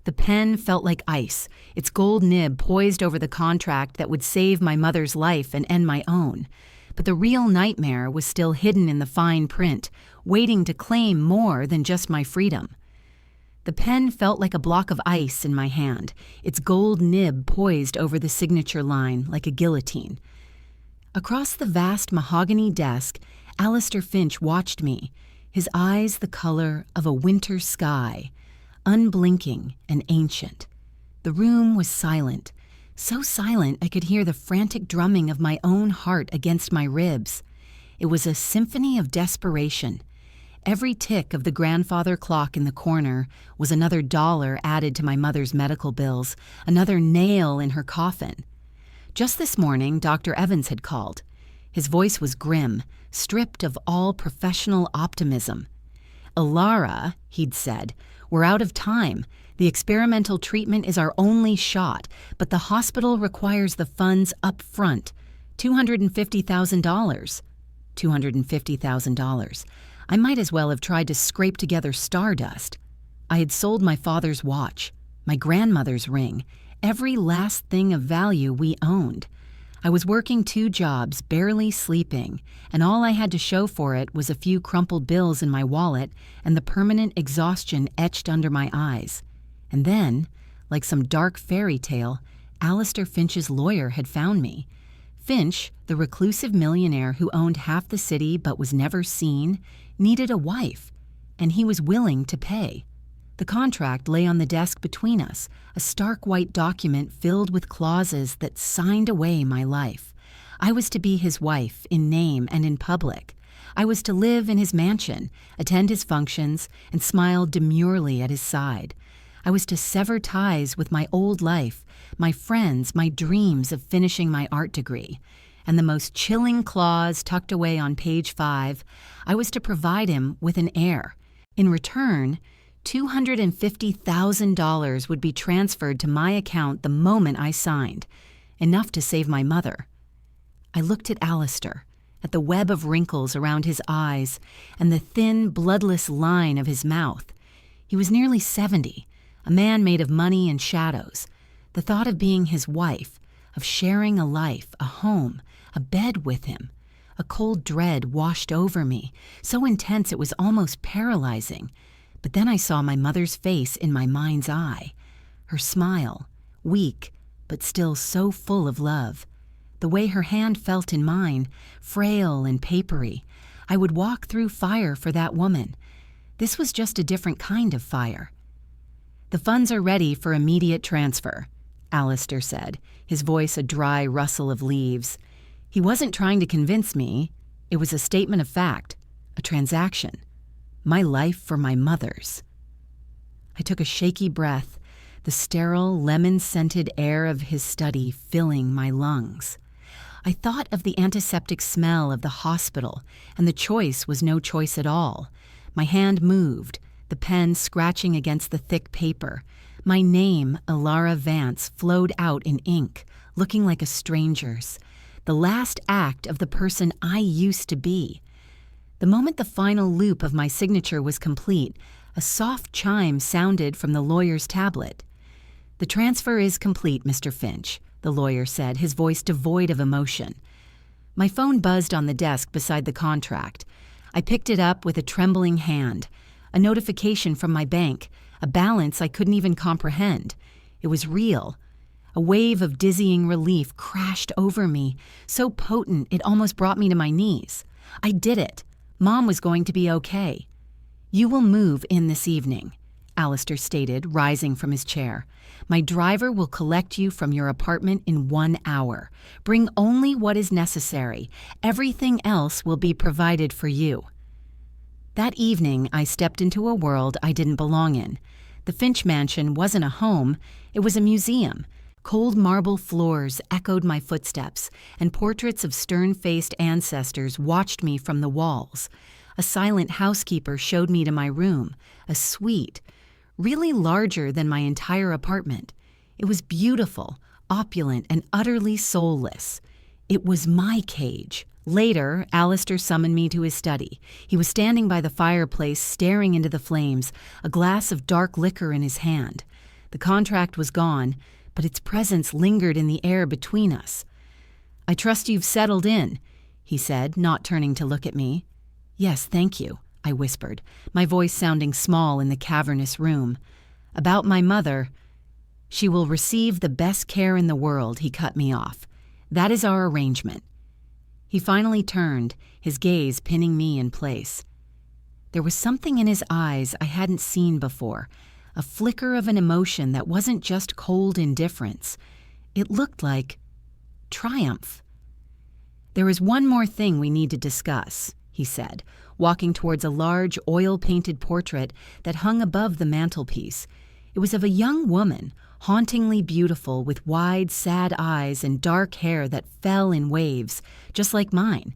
The pen felt like ice, its gold nib poised over the contract that would save my mother's life and end my own. But the real nightmare was still hidden in the fine print, waiting to claim more than just my freedom. The pen felt like a block of ice in my hand, its gold nib poised over the signature line like a guillotine. Across the vast mahogany desk, Alistair Finch watched me, his eyes the color of a winter sky, unblinking and ancient. The room was silent, so silent I could hear the frantic drumming of my own heart against my ribs. It was a symphony of desperation. Every tick of the grandfather clock in the corner was another dollar added to my mother's medical bills, another nail in her coffin. Just this morning, Dr. Evans had called. His voice was grim, stripped of all professional optimism. "Alara," he'd said, "we're out of time. The experimental treatment is our only shot, but the hospital requires the funds up front. $250,000. $250,000. I might as well have tried to scrape together stardust. I had sold my father's watch, my grandmother's ring, every last thing of value we owned. I was working 2 jobs, barely sleeping, and all I had to show for it was a few crumpled bills in my wallet and the permanent exhaustion etched under my eyes. And then, like some dark fairy tale, Alistair Finch's lawyer had found me. Finch, the reclusive millionaire who owned half the city but was never seen, needed a wife, and he was willing to pay. The contract lay on the desk between us, a stark white document filled with clauses that signed away my life. I was to be his wife in name and in public. I was to live in his mansion, attend his functions, and smile demurely at his side. I was to sever ties with my old life, my friends, my dreams of finishing my art degree. And the most chilling clause tucked away on page 5, I was to provide him with an heir. In return, $250,000 would be transferred to my account the moment I signed, enough to save my mother. I looked at Alistair, at the web of wrinkles around his eyes and the thin, bloodless line of his mouth. He was nearly 70, a man made of money and shadows. The thought of being his wife, of sharing a life, a home, a bed with him, a cold dread washed over me, so intense it was almost paralyzing. But then I saw my mother's face in my mind's eye, her smile, weak but still so full of love. The way her hand felt in mine, frail and papery. I would walk through fire for that woman. This was just a different kind of fire. "The funds are ready for immediate transfer," Alistair said, his voice a dry rustle of leaves. He wasn't trying to convince me. It was a statement of fact, a transaction. My life for my mother's. I took a shaky breath, the sterile, lemon-scented air of his study filling my lungs. I thought of the antiseptic smell of the hospital, and the choice was no choice at all. My hand moved, the pen scratching against the thick paper. My name, Alara Vance, flowed out in ink, looking like a stranger's. The last act of the person I used to be. The moment the final loop of my signature was complete, a soft chime sounded from the lawyer's tablet. "The transfer is complete, Mr. Finch," the lawyer said, his voice devoid of emotion. My phone buzzed on the desk beside the contract. I picked it up with a trembling hand. A notification from my bank, a balance I couldn't even comprehend. It was real. A wave of dizzying relief crashed over me, so potent it almost brought me to my knees. I did it. Mom was going to be okay. "You will move in this evening," Alistair stated, rising from his chair. "My driver will collect you from your apartment in 1 hour. Bring only what is necessary. Everything else will be provided for you." That evening, I stepped into a world I didn't belong in. The Finch mansion wasn't a home, it was a museum. Cold marble floors echoed my footsteps, and portraits of stern-faced ancestors watched me from the walls. A silent housekeeper showed me to my room, a suite, really larger than my entire apartment. It was beautiful, opulent, and utterly soulless. It was my cage. Later, Alistair summoned me to his study. He was standing by the fireplace, staring into the flames, a glass of dark liquor in his hand. The contract was gone, but its presence lingered in the air between us. "I trust you've settled in," he said, not turning to look at me. "Yes, thank you," I whispered, my voice sounding small in the cavernous room. "About my mother, she will receive the best care in the world," he cut me off. "That is our arrangement." He finally turned, his gaze pinning me in place. There was something in his eyes I hadn't seen before, a flicker of an emotion that wasn't just cold indifference. It looked like triumph. "There is one more thing we need to discuss," he said, walking towards a large oil-painted portrait that hung above the mantelpiece. It was of a young woman, hauntingly beautiful, with wide, sad eyes and dark hair that fell in waves, just like mine.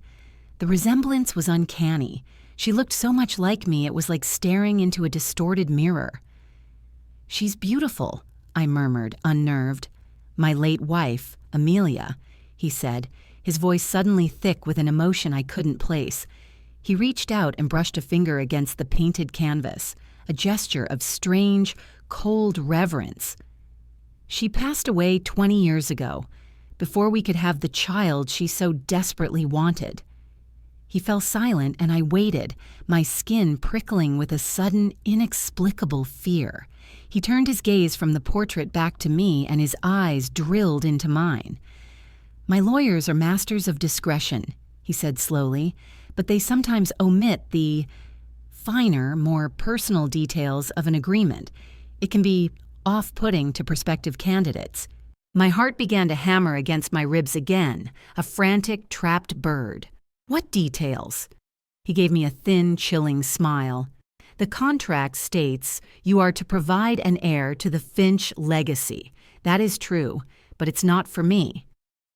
The resemblance was uncanny. She looked so much like me it was like staring into a distorted mirror. "She's beautiful," I murmured, unnerved. "My late wife, Amelia," he said, his voice suddenly thick with an emotion I couldn't place. He reached out and brushed a finger against the painted canvas, a gesture of strange, cold reverence. "She passed away 20 years ago, before we could have the child she so desperately wanted." He fell silent and I waited, my skin prickling with a sudden, inexplicable fear. He turned his gaze from the portrait back to me and his eyes drilled into mine. "My lawyers are masters of discretion," he said slowly, "but they sometimes omit the finer, more personal details of an agreement. It can be off-putting to prospective candidates." My heart began to hammer against my ribs again, a frantic, trapped bird. "What details?" He gave me a thin, chilling smile. "The contract states you are to provide an heir to the Finch legacy. That is true, but it's not for me."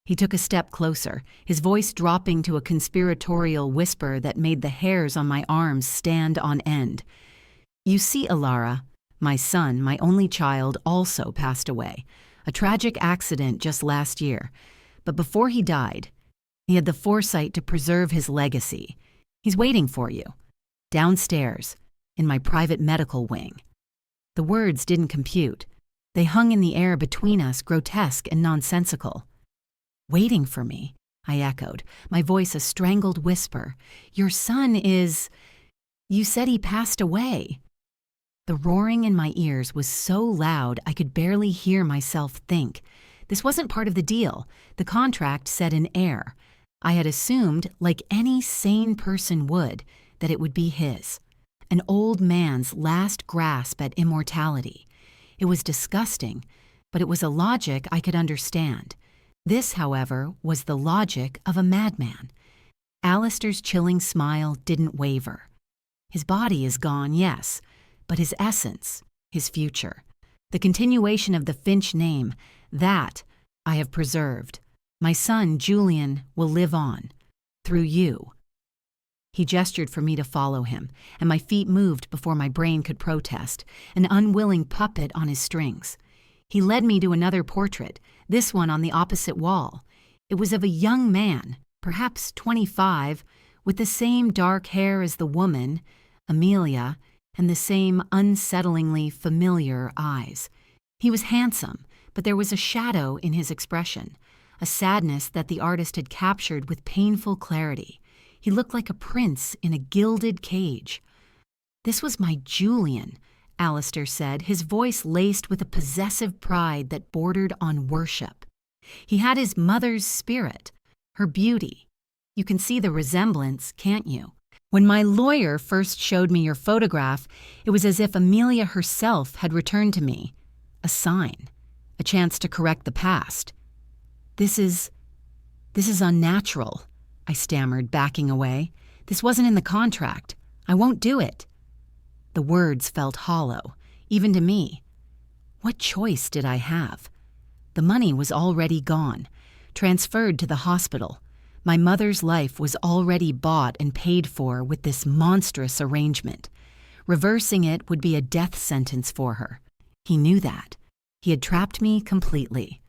He took a step closer, his voice dropping to a conspiratorial whisper that made the hairs on my arms stand on end. "You see, Alara, my son, my only child, also passed away. A tragic accident just last year. But before he died, he had the foresight to preserve his legacy. He's waiting for you, downstairs, in my private medical wing." The words didn't compute. They hung in the air between us, grotesque and nonsensical. "Waiting for me," I echoed, my voice a strangled whisper. "Your son is... You said he passed away." The roaring in my ears was so loud I could barely hear myself think. This wasn't part of the deal. The contract said an heir. I had assumed, like any sane person would, that it would be his. An old man's last grasp at immortality. It was disgusting, but it was a logic I could understand. This, however, was the logic of a madman. Alistair's chilling smile didn't waver. His body is gone, yes, but his essence, his future, the continuation of the Finch name, that I have preserved. My son, Julian, will live on, through you." He gestured for me to follow him, and my feet moved before my brain could protest, an unwilling puppet on his strings. He led me to another portrait, this one on the opposite wall. It was of a young man, perhaps 25, with the same dark hair as the woman, Amelia, and the same unsettlingly familiar eyes. He was handsome, but there was a shadow in his expression, a sadness that the artist had captured with painful clarity. He looked like a prince in a gilded cage. "This was my Julian," Alistair said, his voice laced with a possessive pride that bordered on worship. "He had his mother's spirit, her beauty. You can see the resemblance, can't you? When my lawyer first showed me your photograph, it was as if Amelia herself had returned to me. A sign, a chance to correct the past." This is unnatural," I stammered, backing away. "This wasn't in the contract. I won't do it." The words felt hollow, even to me. What choice did I have? The money was already gone, transferred to the hospital. My mother's life was already bought and paid for with this monstrous arrangement. Reversing it would be a death sentence for her. He knew that. He had trapped me completely.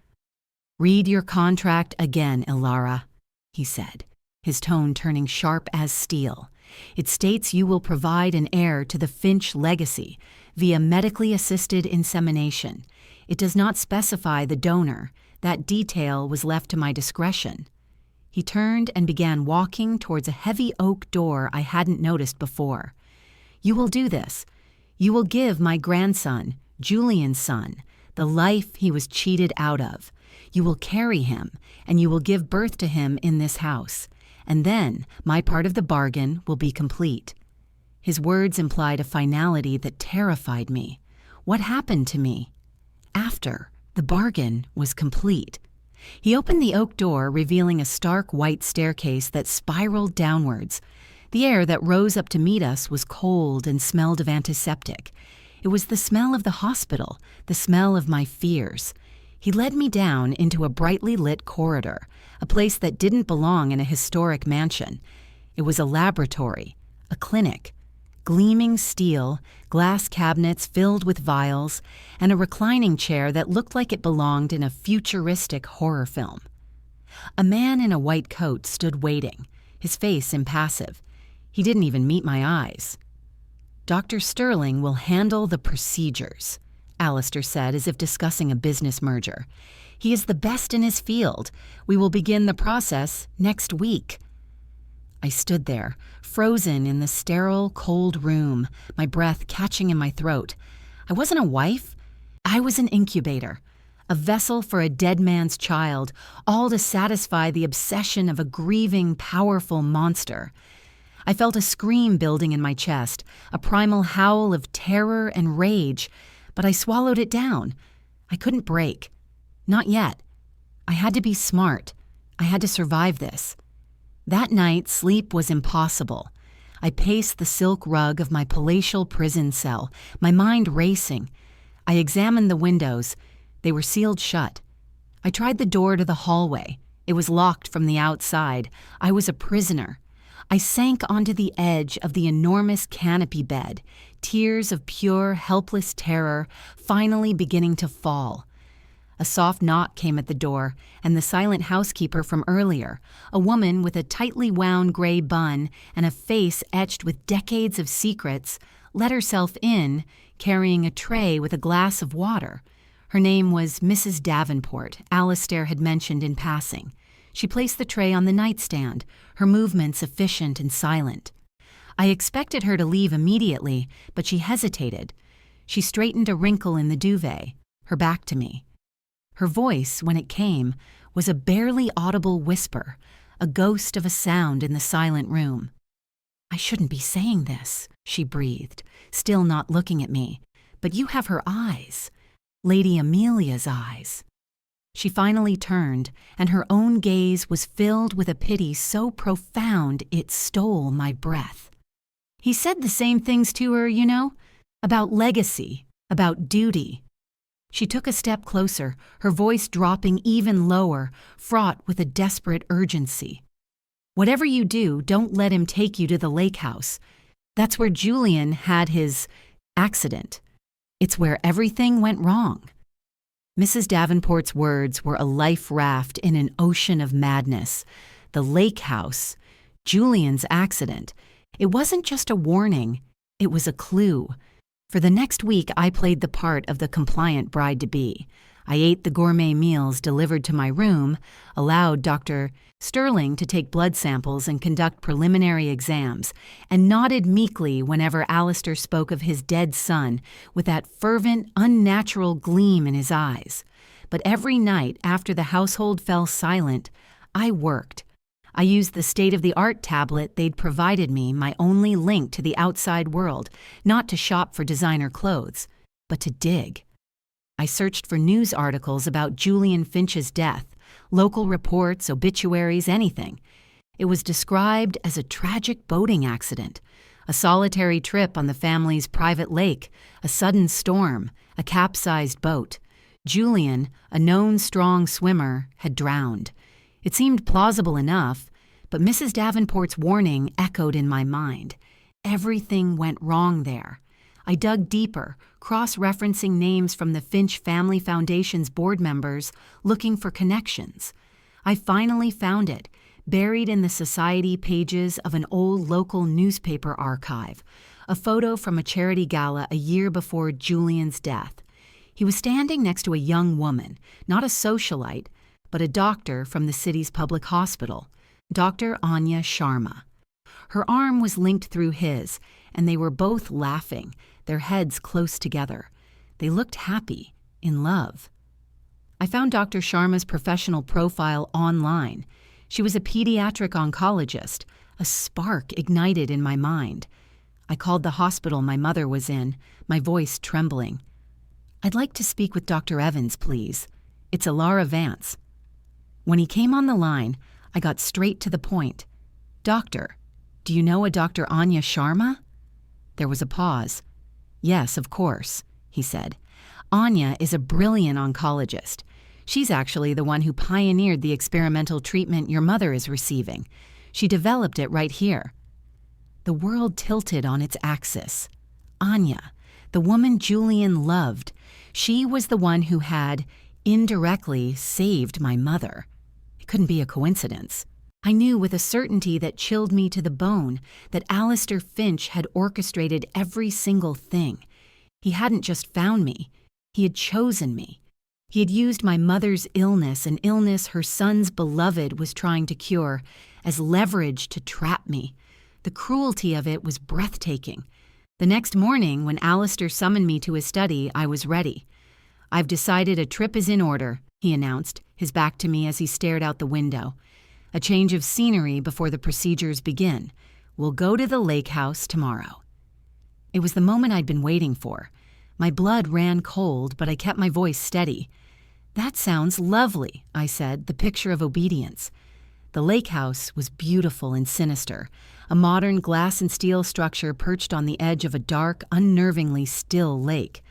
"Read your contract again, Ilara," he said, his tone turning sharp as steel. "It states you will provide an heir to the Finch legacy. via medically assisted insemination. It does not specify the donor. That detail was left to my discretion. He turned and began walking towards a heavy oak door I hadn't noticed before. You will do this. You will give my grandson, Julian's son, the life he was cheated out of. You will carry him, and you will give birth to him in this house. And then my part of the bargain will be complete. His words implied a finality that terrified me. What happened to me? After the bargain was complete. He opened the oak door, revealing a stark white staircase that spiraled downwards. The air that rose up to meet us was cold and smelled of antiseptic. It was the smell of the hospital, the smell of my fears. He led me down into a brightly lit corridor, a place that didn't belong in a historic mansion. It was a laboratory, a clinic. Gleaming steel, glass cabinets filled with vials, and a reclining chair that looked like it belonged in a futuristic horror film. A man in a white coat stood waiting, his face impassive. He didn't even meet my eyes. "Dr. Sterling will handle the procedures," Alistair said, as if discussing a business merger. "He is the best in his field. We will begin the process next week." I stood there, frozen in the sterile, cold room, my breath catching in my throat. I wasn't a wife. I was an incubator, a vessel for a dead man's child, all to satisfy the obsession of a grieving, powerful monster. I felt a scream building in my chest, a primal howl of terror and rage, but I swallowed it down. I couldn't break. Not yet. I had to be smart. I had to survive this. That night, sleep was impossible. I paced the silk rug of my palatial prison cell, my mind racing. I examined the windows. They were sealed shut. I tried the door to the hallway. It was locked from the outside. I was a prisoner. I sank onto the edge of the enormous canopy bed, tears of pure, helpless terror finally beginning to fall. A soft knock came at the door, and the silent housekeeper from earlier, a woman with a tightly wound gray bun and a face etched with decades of secrets, let herself in, carrying a tray with a glass of water. Her name was Mrs. Davenport, Alistair had mentioned in passing. She placed the tray on the nightstand, her movements efficient and silent. I expected her to leave immediately, but she hesitated. She straightened a wrinkle in the duvet, her back to me. Her voice, when it came, was a barely audible whisper, a ghost of a sound in the silent room. "I shouldn't be saying this," she breathed, still not looking at me. "But you have her eyes. Lady Amelia's eyes." She finally turned, and her own gaze was filled with a pity so profound it stole my breath. "He said the same things to her, you know, about legacy, about duty." She took a step closer, her voice dropping even lower, fraught with a desperate urgency. "Whatever you do, don't let him take you to the lake house. That's where Julian had his accident. It's where everything went wrong." Mrs. Davenport's words were a life raft in an ocean of madness. The lake house, Julian's accident. It wasn't just a warning, it was a clue. For the next week, I played the part of the compliant bride-to-be. I ate the gourmet meals delivered to my room, allowed Dr. Sterling to take blood samples and conduct preliminary exams, and nodded meekly whenever Alistair spoke of his dead son with that fervent, unnatural gleam in his eyes. But every night after the household fell silent, I worked. I used the state-of-the-art tablet they'd provided me, my only link to the outside world, not to shop for designer clothes, but to dig. I searched for news articles about Julian Finch's death, local reports, obituaries, anything. It was described as a tragic boating accident, a solitary trip on the family's private lake, a sudden storm, a capsized boat. Julian, a known strong swimmer, had drowned. It seemed plausible enough, but Mrs. Davenport's warning echoed in my mind. Everything went wrong there. I dug deeper, cross-referencing names from the Finch Family Foundation's board members, looking for connections. I finally found it, buried in the society pages of an old local newspaper archive, a photo from a charity gala a year before Julian's death. He was standing next to a young woman, not a socialite, but a doctor from the city's public hospital, Dr. Anya Sharma. Her arm was linked through his, and they were both laughing, their heads close together. They looked happy, in love. I found Dr. Sharma's professional profile online. She was a pediatric oncologist. A spark ignited in my mind. I called the hospital my mother was in, my voice trembling. "I'd like to speak with Dr. Evans, please. It's Alara Vance." When he came on the line, I got straight to the point. "Doctor, do you know a Dr. Anya Sharma?" There was a pause. "Yes, of course," he said. "Anya is a brilliant oncologist. She's actually the one who pioneered the experimental treatment your mother is receiving. She developed it right here." The world tilted on its axis. Anya, the woman Julian loved, she was the one who had, indirectly, saved my mother. It couldn't be a coincidence. I knew with a certainty that chilled me to the bone that Alistair Finch had orchestrated every single thing. He hadn't just found me. He had chosen me. He had used my mother's illness, an illness her son's beloved was trying to cure, as leverage to trap me. The cruelty of it was breathtaking. The next morning, when Alistair summoned me to his study, I was ready. "I've decided a trip is in order," he announced, his back to me as he stared out the window. "A change of scenery before the procedures begin. We'll go to the lake house tomorrow." It was the moment I'd been waiting for. My blood ran cold, but I kept my voice steady. "That sounds lovely," I said, the picture of obedience. The lake house was beautiful and sinister, a modern glass and steel structure perched on the edge of a dark, unnervingly still lake.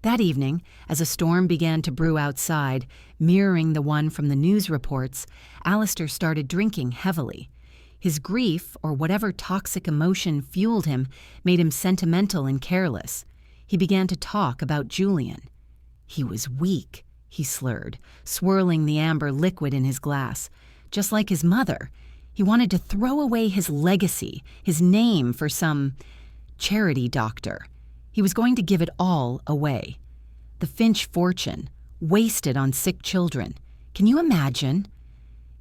That evening, as a storm began to brew outside, mirroring the one from the news reports, Alistair started drinking heavily. His grief, or whatever toxic emotion fueled him, made him sentimental and careless. He began to talk about Julian. He was weak, he slurred, swirling the amber liquid in his glass. Just like his mother, he wanted to throw away his legacy, his name for some charity doctor. He was going to give it all away. The Finch fortune, wasted on sick children. Can you imagine?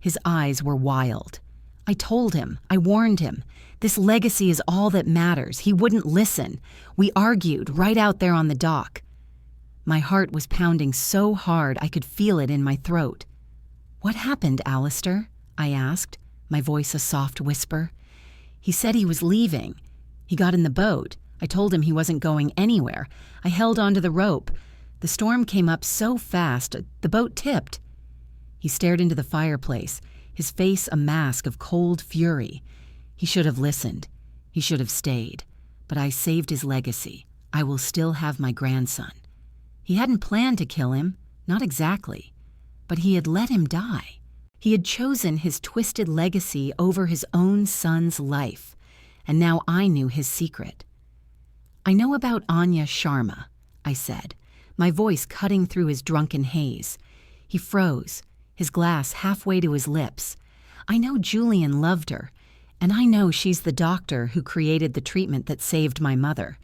His eyes were wild. I told him, I warned him. This legacy is all that matters. He wouldn't listen. We argued right out there on the dock. My heart was pounding so hard I could feel it in my throat. "What happened, Alistair?" I asked, my voice a soft whisper. "He said he was leaving. He got in the boat. I told him he wasn't going anywhere. I held onto the rope. The storm came up so fast, the boat tipped." He stared into the fireplace, his face a mask of cold fury. He should have listened. He should have stayed. But I saved his legacy. I will still have my grandson. He hadn't planned to kill him, not exactly. But he had let him die. He had chosen his twisted legacy over his own son's life. And now I knew his secret. "I know about Anya Sharma," I said, my voice cutting through his drunken haze. He froze, his glass halfway to his lips. "I know Julian loved her, and I know she's the doctor who created the treatment that saved my mother.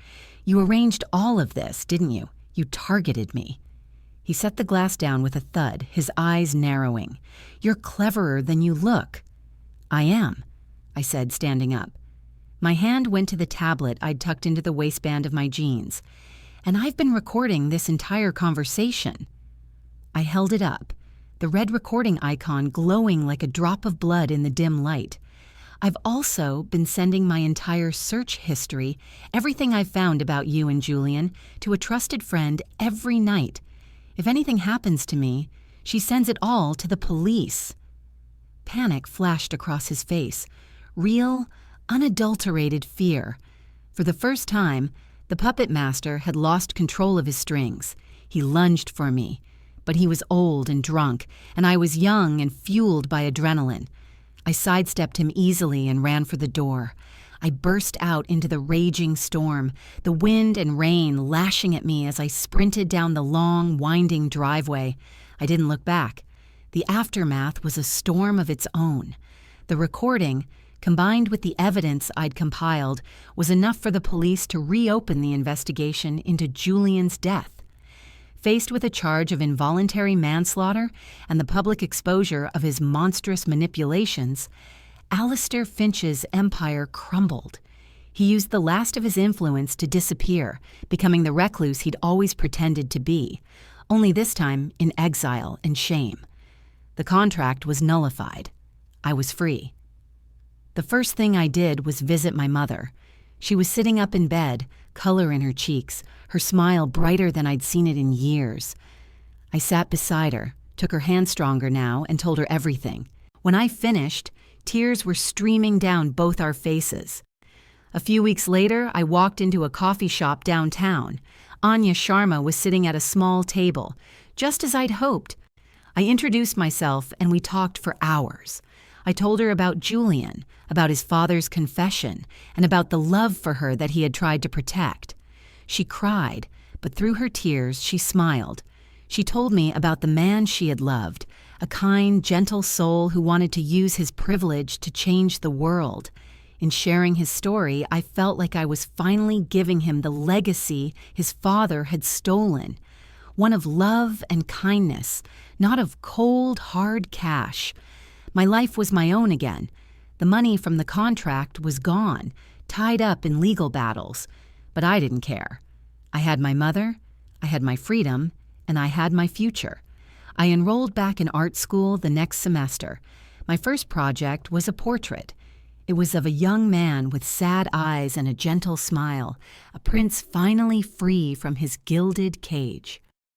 You arranged all of this, didn't you? You targeted me." He set the glass down with a thud, his eyes narrowing. "You're cleverer than you look." "I am," I said, standing up. My hand went to the tablet I'd tucked into the waistband of my jeans. "And I've been recording this entire conversation." I held it up, the red recording icon glowing like a drop of blood in the dim light. "I've also been sending my entire search history, everything I've found about you and Julian, to a trusted friend every night. If anything happens to me, she sends it all to the police." Panic flashed across his face. Real, unadulterated fear. For the first time, the puppet master had lost control of his strings. He lunged for me, but he was old and drunk, and I was young and fueled by adrenaline. I sidestepped him easily and ran for the door. I burst out into the raging storm, the wind and rain lashing at me as I sprinted down the long, winding driveway. I didn't look back. The aftermath was a storm of its own. The recording, combined with the evidence I'd compiled, was enough for the police to reopen the investigation into Julian's death. Faced with a charge of involuntary manslaughter and the public exposure of his monstrous manipulations, Alistair Finch's empire crumbled. He used the last of his influence to disappear, becoming the recluse he'd always pretended to be, only this time in exile and shame. The contract was nullified. I was free. The first thing I did was visit my mother. She was sitting up in bed, color in her cheeks, her smile brighter than I'd seen it in years. I sat beside her, took her hand stronger now, and told her everything. When I finished, tears were streaming down both our faces. A few weeks later, I walked into a coffee shop downtown. Anya Sharma was sitting at a small table, just as I'd hoped. I introduced myself and we talked for hours. I told her about Julian, about his father's confession, and about the love for her that he had tried to protect. She cried, but through her tears she smiled. She told me about the man she had loved, a kind, gentle soul who wanted to use his privilege to change the world. In sharing his story, I felt like I was finally giving him the legacy his father had stolen, one of love and kindness, not of cold, hard cash. My life was my own again. The money from the contract was gone, tied up in legal battles, but I didn't care. I had my mother, I had my freedom, and I had my future. I enrolled back in art school the next semester. My first project was a portrait. It was of a young man with sad eyes and a gentle smile, a prince finally free from his gilded cage.